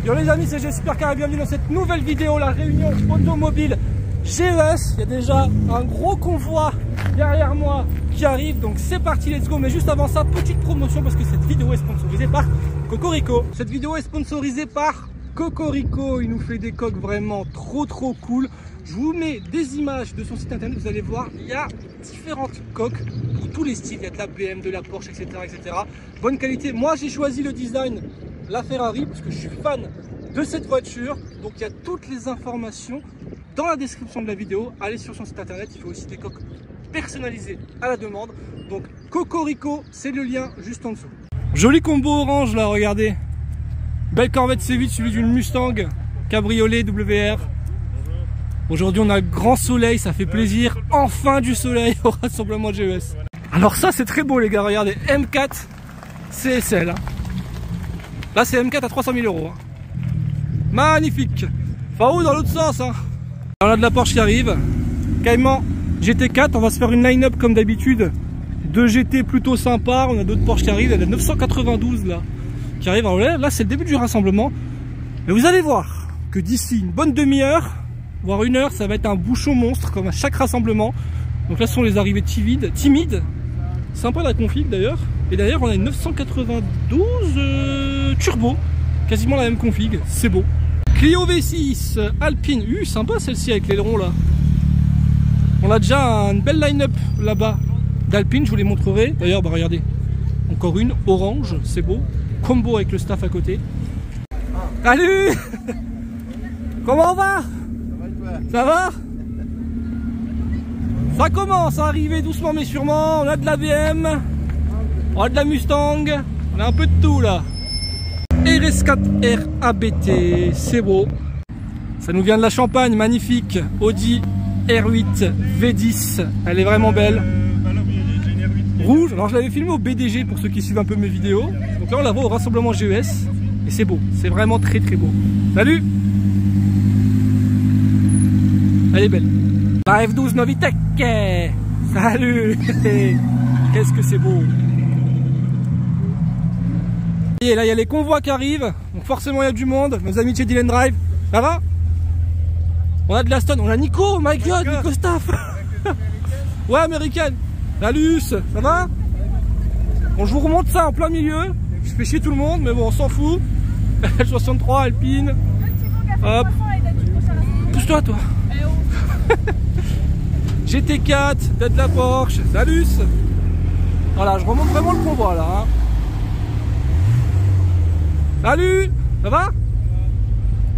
Yo les amis, c'est Supercar et bienvenue dans cette nouvelle vidéo, la réunion automobile GES. Il y a déjà un gros convoi derrière moi qui arrive, donc c'est parti, let's go. Mais juste avant ça, petite promotion parce que cette vidéo est sponsorisée par Cocorico. Cette vidéo est sponsorisée par Cocorico, il nous fait des coques vraiment trop cool. Je vous mets des images de son site internet, vous allez voir, il y a différentes coques pour tous les styles, il y a de la BM, de la Porsche, etc. Bonne qualité. Moi j'ai choisi le design, la Ferrari, parce que je suis fan de cette voiture. Donc il y a toutes les informations dans la description de la vidéo. Allez sur son site internet, il fait aussi des coques personnalisées à la demande. Donc Cocorico, c'est le lien juste en dessous. Joli combo orange là, regardez. Belle Corvette C8 suivie d'une Mustang cabriolet WR. Aujourd'hui on a le grand soleil, ça fait plaisir. Enfin du soleil au rassemblement GES. Alors ça c'est très beau les gars, regardez. M4 CSL. Là c'est M4 à 300 000 €. Magnifique. Enfin où dans l'autre sens hein. On a de la Porsche qui arrive. Cayman GT4, on va se faire une line-up comme d'habitude. Deux GT plutôt sympa, on a d'autres Porsche qui arrivent. Il y a la 992 là qui arrive. Alors là c'est le début du rassemblement. Mais vous allez voir que d'ici une bonne demi-heure, voire une heure, ça va être un bouchon monstre comme à chaque rassemblement. Donc là ce sont les arrivées timides. Sympa la config d'ailleurs. Et d'ailleurs on a une 992 turbo, quasiment la même config, c'est beau. Clio V6 Alpine, sympa celle-ci avec l'aileron là. On a déjà une belle line-up là-bas d'Alpine, je vous les montrerai. D'ailleurs bah regardez, encore une orange, c'est beau. Combo avec le staff à côté. Salut. Comment on va? Ça va? Ça commence à arriver doucement mais sûrement. On a de la BM, on a de la Mustang, on a un peu de tout là. RS4 RABT, c'est beau. Ça nous vient de la Champagne, magnifique. Audi R8 V10, elle est vraiment belle. Rouge, alors je l'avais filmé au BDG pour ceux qui suivent un peu mes vidéos. Donc là on la voit au rassemblement GES. Et c'est beau, c'est vraiment très beau. Salut. Elle est belle. La F12 Novitec. Salut. Qu'est-ce que c'est beau. Et là il y a les convois qui arrivent. Donc forcément il y a du monde. Nos amis de chez Dylan Drive. Ça va? On a de la Stone. On a Nico. Oh my god, Nico Staff. Ouais, américaine. Salut. Ça va? Bon, je vous remonte ça en plein milieu. Je fais chier tout le monde, mais bon, on s'en fout. L63, Alpine. Hop. Pousse-toi, toi. GT4, tête de la Porsche. Salut. Voilà, je remonte vraiment le convoi là. Hein. Salut. Ça va?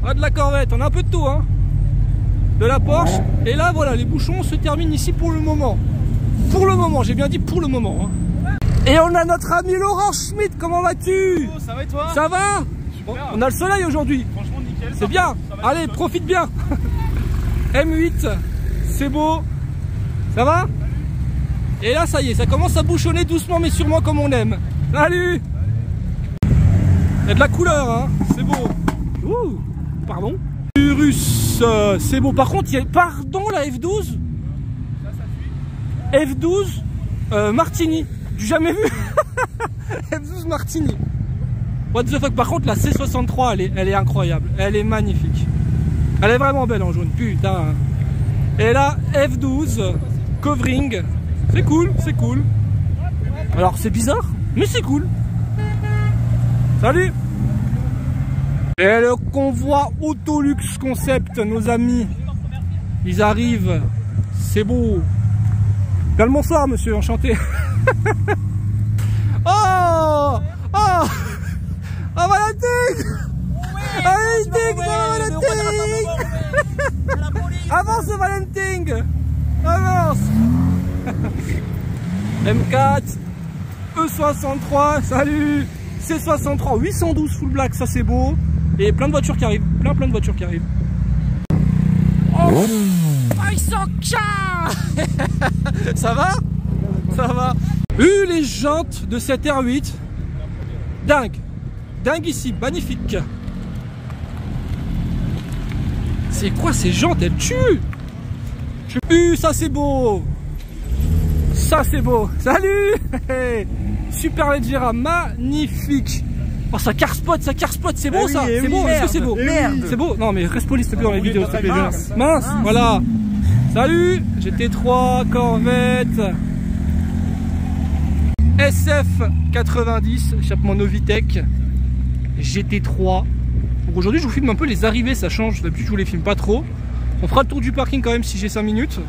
On a de la Corvette, on a un peu de tout. Hein. De la Porsche. Et là, voilà, les bouchons se terminent ici pour le moment. Pour le moment, j'ai bien dit pour le moment. Hein. Et on a notre ami Laurent Schmitt, comment vas-tu? Oh, ça va et toi? Ça va? On a le soleil aujourd'hui. Franchement nickel. C'est bien. Allez, profite bien. M8, c'est beau. Ça va? Et là, ça y est, ça commence à bouchonner doucement mais sûrement comme on aime. Salut. Il y a de la couleur, hein. C'est beau. Ouh, pardon. Urus, c'est beau. Par contre, il y a... Pardon, la F12. F12 Martini. Du jamais vu. F12 Martini. What the fuck. Par contre la C63 elle est incroyable. Elle est magnifique. Elle est vraiment belle en jaune. Putain. Et là F12 covering. C'est cool, c'est cool. Alors c'est bizarre, mais c'est cool. Salut. Et le convoi Autolux Concept, nos amis. Ils arrivent. C'est beau. Bien le bonsoir monsieur, enchanté. Oh. Oh. Oh Valentin. Avance Valentin. Avance. M4 E63, salut. C63 812 full black, ça c'est beau. Et plein de voitures qui arrivent. Plein de voitures qui arrivent. Oh, ils sont chats. Ça va? Ça va. Les jantes de cette R8. Dingue. Dingue ici, magnifique. C'est quoi ces jantes? Elles tuent. Ça c'est beau. Ça c'est beau. Salut. Super Leggera, magnifique. Oh, ça carspot, c'est beau ça. C'est beau, est-ce que c'est beau? Merde. C'est beau. Non mais reste poli s'il te plaît dans les vidéos, s'il te plaît. Mince. Voilà. Salut, GT3, Corvette. SF90, échappement Novitec. GT3. Donc aujourd'hui je vous filme un peu les arrivées, ça change, d'habitude je vous les filme pas trop. On fera le tour du parking quand même si j'ai 5 minutes.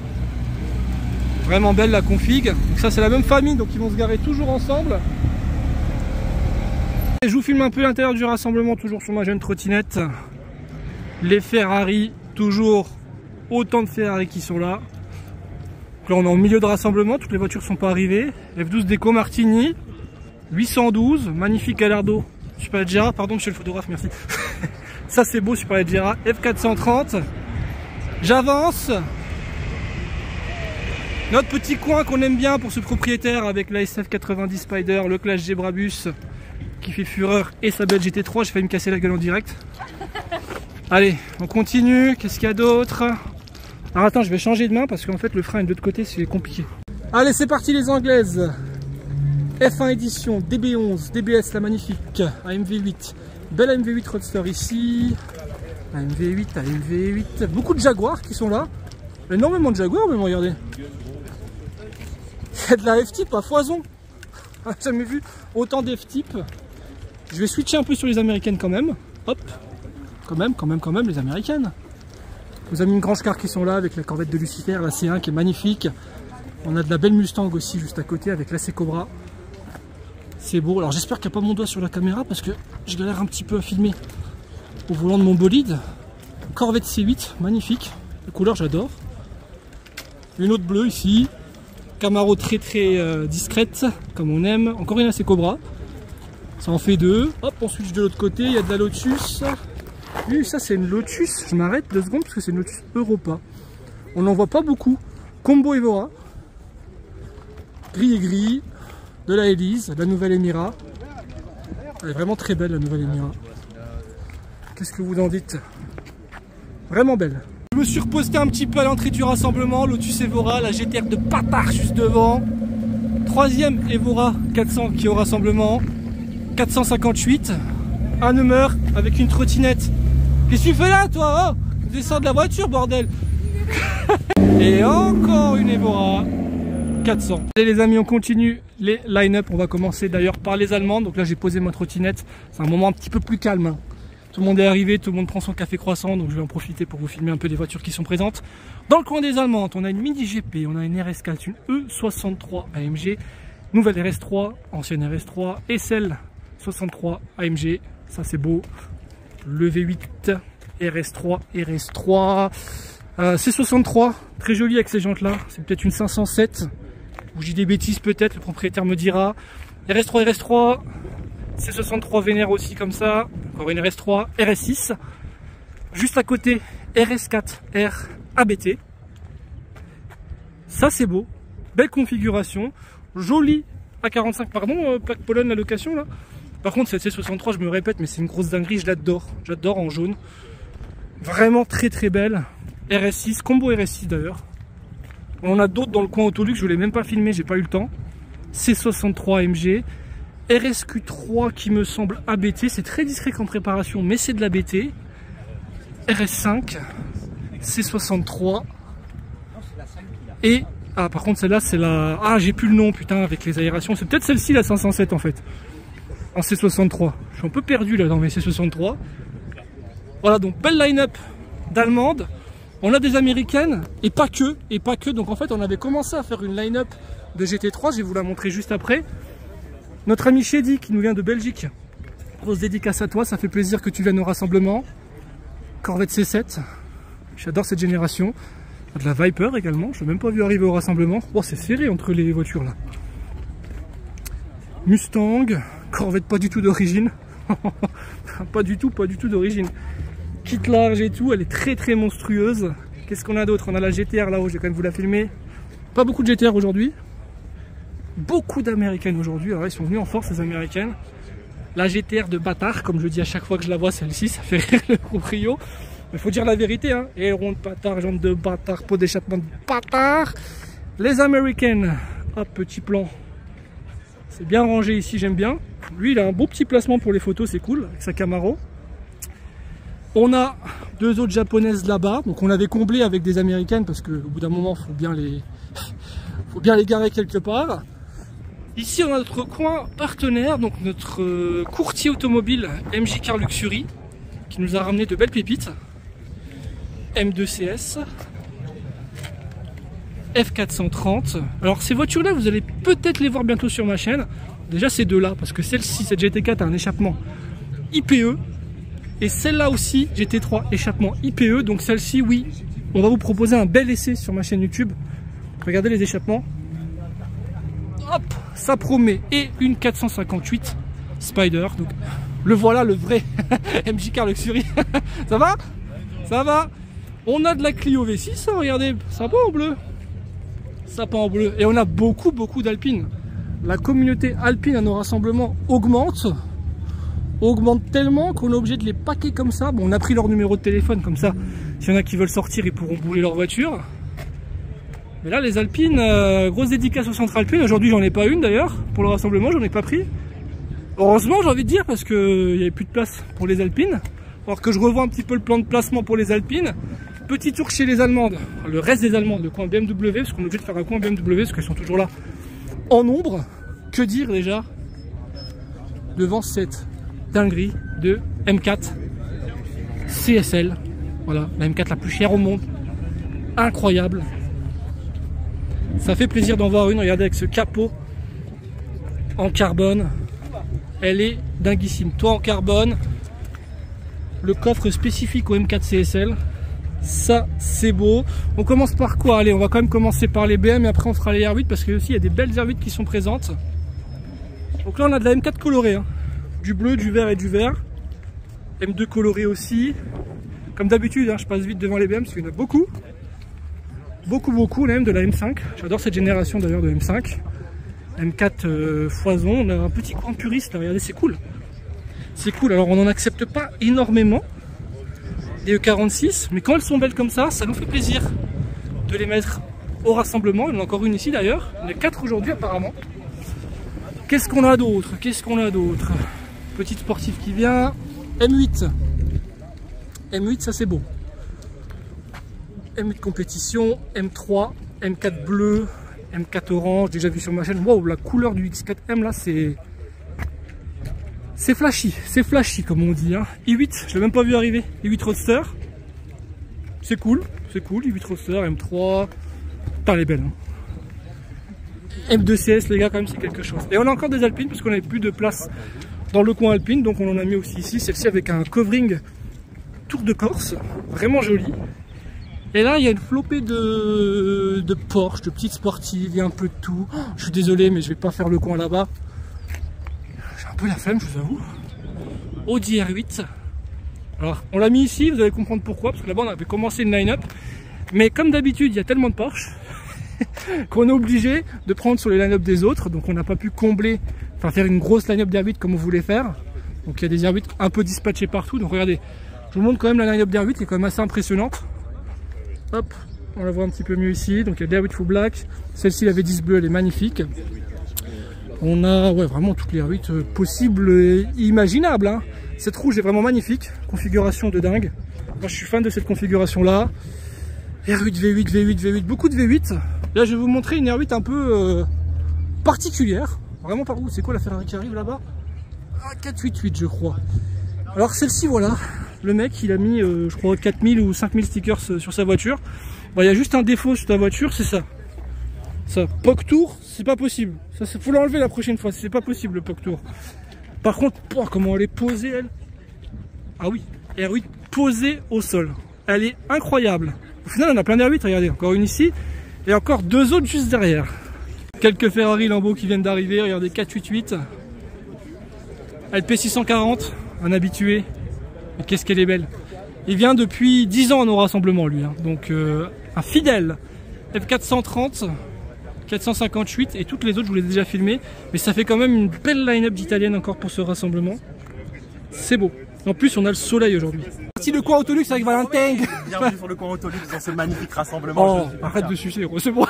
Vraiment belle la config. Donc ça c'est la même famille, donc ils vont se garer toujours ensemble. Et je vous filme un peu l'intérieur du rassemblement, toujours sur ma jeune trottinette. Les Ferrari, toujours autant de Ferrari qui sont là. Donc là on est en milieu de rassemblement, toutes les voitures sont pas arrivées. F12 Déco Martini, 812, magnifique Gallardo. Superleggera, pardon monsieur le photographe, merci. Ça c'est beau, Superleggera, F430. J'avance. Notre petit coin qu'on aime bien pour ce propriétaire avec la SF90 Spider, le Clash G Brabus qui fait fureur et sa belle GT3. J'ai failli me casser la gueule en direct. Allez, on continue. Qu'est-ce qu'il y a d'autre? Alors attends, je vais changer de main parce qu'en fait le frein est de l'autre côté, c'est compliqué. Allez, c'est parti les anglaises. F1 édition, DB11, DBS la magnifique, AMV8, belle AMV8 Roadster ici, AMV8, beaucoup de Jaguars qui sont là, énormément de Jaguars même, regardez. Il y a de la F-Type à foison, j'ai jamais vu autant d'F-Type. Je vais switcher un peu sur les américaines quand même, hop, quand même les américaines. Vous avez une Grange Car qui sont là avec la Corvette de Lucifer, la C1 qui est magnifique. On a de la belle Mustang aussi juste à côté avec la C-Cobra. C'est beau, alors j'espère qu'il n'y a pas mon doigt sur la caméra parce que je galère un petit peu à filmer au volant de mon bolide. Corvette C8, magnifique, la couleur j'adore. Une autre bleue ici, Camaro très discrète comme on aime. Encore une AC Cobra, ça en fait deux. Hop, on switch de l'autre côté, il y a de la Lotus. Oui, ça c'est une Lotus, je m'arrête 2 secondes parce que c'est une Lotus Europa. On n'en voit pas beaucoup. Combo Evora, gris et gris. De la Elise, la nouvelle Emira. Elle est vraiment très belle la nouvelle Emira. Qu'est-ce que vous en dites? Vraiment belle. Je me suis reposté un petit peu à l'entrée du rassemblement. Lotus Evora, la GTR de Patard juste devant. 3e Evora 400 qui est au rassemblement. 458. Un Hummer avec une trottinette. Qu'est-ce que tu fais là toi? Oh, descends de la voiture bordel. Et encore une Evora 400. Et les amis, on continue les line-up. On va commencer d'ailleurs par les Allemandes. Donc là j'ai posé ma trottinette. C'est un moment un petit peu plus calme, hein. Tout le monde est arrivé, tout le monde prend son café croissant. Donc je vais en profiter pour vous filmer un peu des voitures qui sont présentes. Dans le coin des Allemandes, on a une Mini GP, on a une RS4, une E63 AMG, nouvelle RS3, ancienne RS3 et celle 63 AMG. Ça c'est beau. Le V8 RS3 C63, très joli avec ces jantes là. C'est peut-être une 507. Ou j'ai des bêtises peut-être, le propriétaire me dira. RS3, C63 vénère aussi comme ça. Encore une RS3, RS6. Juste à côté, RS4R ABT. Ça c'est beau. Belle configuration. Joli A45, pardon, plaque Pologne la location là. Par contre cette C63, je me répète, mais c'est une grosse dinguerie, je l'adore. J'adore en jaune. Vraiment très belle. RS6, combo RS6 d'ailleurs. On en a d'autres dans le coin Autolux, je ne l'ai même pas filmé, j'ai pas eu le temps. C63 AMG, RSQ3 qui me semble ABT, c'est très discret comme préparation, mais c'est de l'ABT. RS5, C63. Et, ah par contre celle-là c'est la... Ah j'ai plus le nom putain avec les aérations, c'est peut-être celle-ci la 507 en fait. En C63, je suis un peu perdu là dans mes C63. Voilà donc belle line-up d'allemande. On a des américaines et pas que, donc en fait on avait commencé à faire une line-up de GT3, je vais vous la montrer juste après. Notre ami Shady qui nous vient de Belgique, grosse dédicace à toi, ça fait plaisir que tu viennes au rassemblement. Corvette C7, j'adore cette génération. De la Viper également, je l'ai même pas vu arriver au rassemblement. Oh, c'est serré entre les voitures là. Mustang, Corvette pas du tout d'origine. pas du tout d'origine. Kit large et tout, elle est très monstrueuse. Qu'est-ce qu'on a d'autre? On a la GTR là-haut, je vais quand même vous la filmer. Pas beaucoup de GTR aujourd'hui. Beaucoup d'américaines aujourd'hui, alors ils sont venus en force les américaines. La GTR de bâtard, comme je dis à chaque fois que je la vois, celle-ci, ça fait rire le proprio. Mais faut dire la vérité, hein. Aileron de bâtard, jambes de bâtard, pot d'échappement de bâtard. Les américaines, hop, petit plan. C'est bien rangé ici, j'aime bien. Lui, il a un beau petit placement pour les photos, c'est cool, avec sa Camaro. On a deux autres japonaises là-bas. Donc on avait comblé avec des américaines parce qu'au bout d'un moment, faut bien les garer quelque part. Ici, on a notre coin partenaire, donc notre courtier automobile MJ Car Luxury, qui nous a ramené de belles pépites. M2CS, F430. Alors ces voitures-là, vous allez peut-être les voir bientôt sur ma chaîne. Déjà ces deux-là, parce que celle-ci, cette GT4 a un échappement IPE. Et celle-là aussi, GT3, échappement IPE. Donc celle-ci, oui, on va vous proposer un bel essai sur ma chaîne YouTube. Regardez les échappements. Hop, ça promet. Et une 458 Spider. Donc le voilà, le vrai MJ Car Luxury. Ça va? Ça va? On a de la Clio V6, hein, regardez, ça peint en bleu. Ça peint en bleu. Et on a beaucoup d'Alpine. La communauté Alpine à nos rassemblements augmente tellement qu'on est obligé de les paquer comme ça. Bon, on a pris leur numéro de téléphone, comme ça, s'il y en a qui veulent sortir, ils pourront bouler leur voiture. Mais là, les Alpines, grosse dédicace au centre Alpine. Aujourd'hui, j'en ai pas une d'ailleurs. Pour le rassemblement, j'en ai pas pris. Heureusement, j'ai envie de dire, parce qu'il n'y avait plus de place pour les Alpines. Alors que je revois un petit peu le plan de placement pour les Alpines. Petit tour chez les Allemandes, le reste des Allemandes, le coin BMW, parce qu'on est obligé de faire un coin BMW, parce qu'elles sont toujours là en nombre. Que dire déjà devant cette dinguerie de M4 CSL. Voilà, la M4 la plus chère au monde. Incroyable. Ça fait plaisir d'en voir une, regardez avec ce capot en carbone. Elle est dinguissime. Toit en carbone. Le coffre spécifique au M4 CSL. Ça c'est beau. On commence par quoi? Allez, on va quand même commencer par les BM et après on fera les R8 parce qu'il y a des belles R8 qui sont présentes. Donc là on a de la M4 colorée, hein. Du bleu, du vert et du vert. M2 coloré aussi. Comme d'habitude, hein, je passe vite devant les BM parce qu'il y en a beaucoup. Beaucoup, on a même de la M5. J'adore cette génération d'ailleurs de M5. M4 foison, on a un petit coin puriste là, regardez, c'est cool. C'est cool, alors on n'en accepte pas énormément. Les E46, mais quand elles sont belles comme ça nous fait plaisir de les mettre au rassemblement. Il y en a encore une ici d'ailleurs, on est 4 aujourd'hui apparemment. Qu'est-ce qu'on a d'autre? Petite sportive qui vient, M8. M8, ça c'est beau. M8 compétition, M3, M4 bleu, M4 orange, déjà vu sur ma chaîne. Wow, la couleur du X4M là, c'est flashy comme on dit, hein. i8, je l'ai même pas vu arriver. i8 Roadster, c'est cool, i8 Roadster, M3, putain elle est belle, hein. M2CS les gars, quand même c'est quelque chose. Et on a encore des Alpines parce qu'on n'avait plus de place dans le coin Alpine, donc on en a mis aussi ici, celle-ci avec un covering Tour de Corse, vraiment joli. Et là il y a une flopée de Porsche, de petites sportives, il y a un peu de tout. Oh, je suis désolé mais je vais pas faire le coin là-bas. Peu la flemme, je vous avoue. Audi R8. Alors on l'a mis ici, vous allez comprendre pourquoi, parce que là-bas on avait commencé une line-up, mais comme d'habitude il y a tellement de Porsche qu'on est obligé de prendre sur les line-up des autres, donc on n'a pas pu combler, enfin faire une grosse line-up d'R8 comme on voulait faire. Donc il y a des R8 un peu dispatchés partout, donc regardez, je vous montre quand même la line-up d'R8 qui est quand même assez impressionnante. Hop, on la voit un petit peu mieux ici, donc il y a d'R8 Full Black, celle-ci la V10 bleue elle est magnifique. On a vraiment toutes les R8 possibles et imaginables, hein. Cette rouge est vraiment magnifique, configuration de dingue. Moi je suis fan de cette configuration là. R8, V8, V8, V8, beaucoup de V8. Là je vais vous montrer une R8 un peu particulière. Vraiment par où? C'est quoi la Ferrari qui arrive là-bas? Ah, 488 je crois. Alors celle-ci voilà, le mec il a mis je crois 4000 ou 5000 stickers sur sa voiture. Bon, il y a juste un défaut sur ta voiture, c'est ça. Ça, POC Tour, c'est pas possible. Ça, faut l'enlever la prochaine fois, c'est pas possible le POC Tour. Par contre, oh, comment elle est posée, elle. Ah oui, R8 posée au sol. Elle est incroyable. Au final, on a plein d'R8, regardez. Encore une ici, et encore deux autres juste derrière. Quelques Ferrari Lambo qui viennent d'arriver, regardez, 488. LP640, un habitué. Mais qu'est-ce qu'elle est belle. Il vient depuis 10 ans à nos rassemblements, lui. Hein. Donc, un fidèle. F430. 458 et toutes les autres je vous les ai déjà filmées, mais ça fait quand même une belle line-up d'italiennes encore pour ce rassemblement. C'est beau. En plus on a le soleil aujourd'hui. Voici le coin Autolux avec Valentin. Bienvenue sur le coin Autolux dans ce magnifique rassemblement. Oh, arrête de sucer, c'est bon.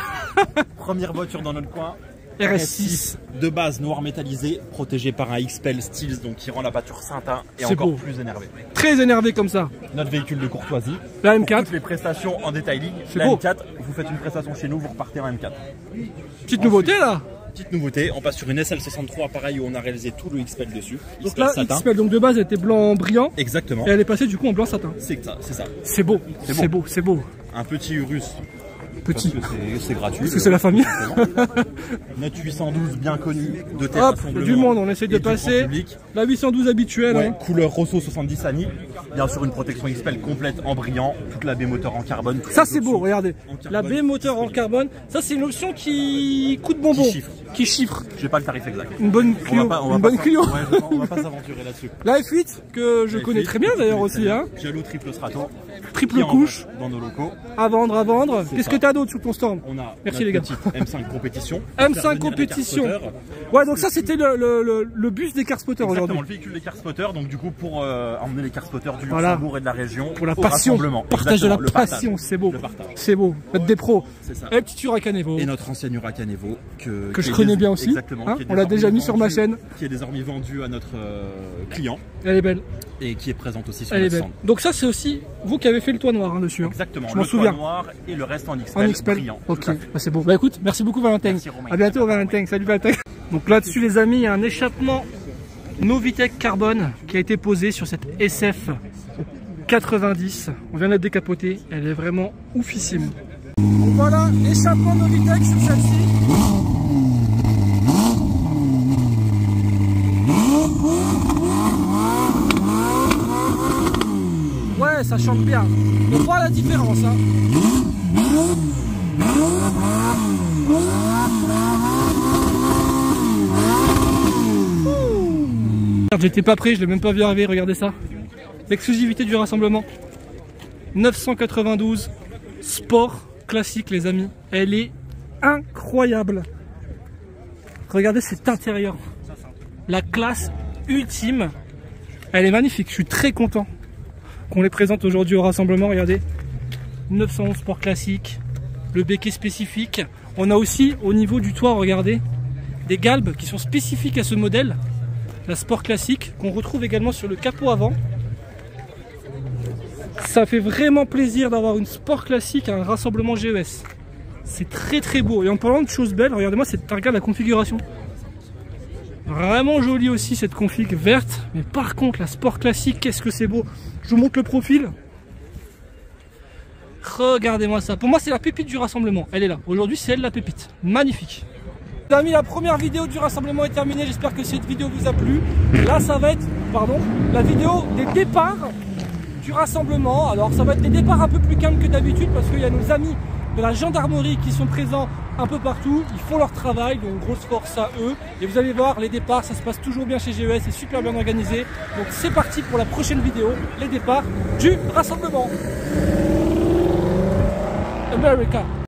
Première voiture dans notre coin. RS6 de base noir métallisé, protégé par un XPEL Steels, donc qui rend la pâture Saint-Tin et C'est encore beau. plus énervé. Très énervé comme ça. Notre véhicule de courtoisie. La Pour M4. toutes les prestations en detailing. C'est La beau. M4, vous faites une prestation chez nous, vous repartez en M4. Petite nouveauté là. Petite nouveauté, on passe sur une SL63 pareil où on a réalisé tout le XPEL dessus. Donc XPEL là, satin. XPEL, donc de base elle était blanc brillant. Exactement. Et elle est passée du coup en blanc satin. C'est ça, c'est ça. C'est beau, c'est beau, c'est beau. Un petit Urus. Petit. Parce que c'est gratuit. Parce que c'est la famille. Notre 812 bien connu de Hop, terrassemblement. du monde, on essaye de et du grand passer. public. La 812 habituelle. Ouais, Hein. couleur Rosso 70 Ani. Bien sûr une protection XPEL complète en brillant. Toute la baie moteur en carbone. Ça c'est beau, regardez. en carbone La baie moteur en carbone. Ça c'est une option qui coûte bonbon. Qui chiffre. Qui chiffre. J'ai pas le tarif exact. Une bonne Clio. Une bonne Clio. Ouais, on va pas s'aventurer là-dessus. La F8 que je connais très bien d'ailleurs aussi. Hein. Giallo triple strato. Triple qui est en couche. vente dans nos locaux. À vendre, à vendre. Qu'est-ce ça. que t'as d'autre sur ton stand? On a Merci notre les gars. petite M5 compétition. M5 compétition. Ouais, donc ça c'était le bus des car spotters aujourd'hui. Exactement, le véhicule des car spotters. Donc du coup pour emmener les car spotters du Voilà. Luxembourg et de la région Pour la au passion. rassemblement. Partage de la Exactement, le partage. passion, c'est beau. Le partage. C'est beau. Faites des pros. C'est ça. Et petit Huracan Evo. Et notre ancienne Huracan Evo que je connais bien aussi. Exactement. Hein, qui est on l'a désormais déjà mis sur ma vendue- chaîne. Qui est désormais vendue à notre client Elle est belle. et qui est présente aussi sur Elle est notre belle. stand. Donc ça c'est aussi vous qui avez fait le toit noir hein, dessus. Hein. Exactement. Je m'en le souviens. toit noir et le reste en XPEL. En XPEL. Brillant. Ok, Tout à fait. bah, c'est beau. Bah écoute, merci beaucoup Valentin. Merci, Romain. À bientôt Valentin. Salut Valentin. Donc là-dessus les amis, il y a un échappement Novitec carbone qui a été posé sur cette SF 90. On vient de la décapoter. Elle est vraiment oufissime. Donc voilà, échappement Novitec sur celle-ci. Ouais, ça chante bien. On voit la différence. Hein. J'étais pas prêt, je l'ai même pas vu arriver, regardez ça. L'exclusivité du rassemblement. 992 Sport classique les amis. Elle est incroyable. Regardez cet intérieur. La classe ultime. Elle est magnifique, je suis très content qu'on les présente aujourd'hui au rassemblement. Regardez, 911 Sport classique, le béquet spécifique. On a aussi au niveau du toit, regardez, des galbes qui sont spécifiques à ce modèle. La Sport classique qu'on retrouve également sur le capot avant. Ça fait vraiment plaisir d'avoir une Sport classique à un rassemblement GES. C'est très très beau. Et en parlant de choses belles, regardez-moi cette regarde la configuration. Vraiment jolie aussi cette config verte. Mais par contre la Sport classique, qu'est-ce que c'est beau. Je vous montre le profil. Regardez-moi ça. Pour moi c'est la pépite du rassemblement. Elle est là. Aujourd'hui c'est elle la pépite. Magnifique. Les amis, la première vidéo du rassemblement est terminée. J'espère que cette vidéo vous a plu. Là ça va être, la vidéo des départs du rassemblement. Alors ça va être des départs un peu plus calmes que d'habitude parce qu'il y a nos amis de la gendarmerie qui sont présents un peu partout. Ils font leur travail, donc grosse force à eux. Et vous allez voir, les départs, ça se passe toujours bien chez GES, c'est super bien organisé. Donc c'est parti pour la prochaine vidéo, les départs du rassemblement. America.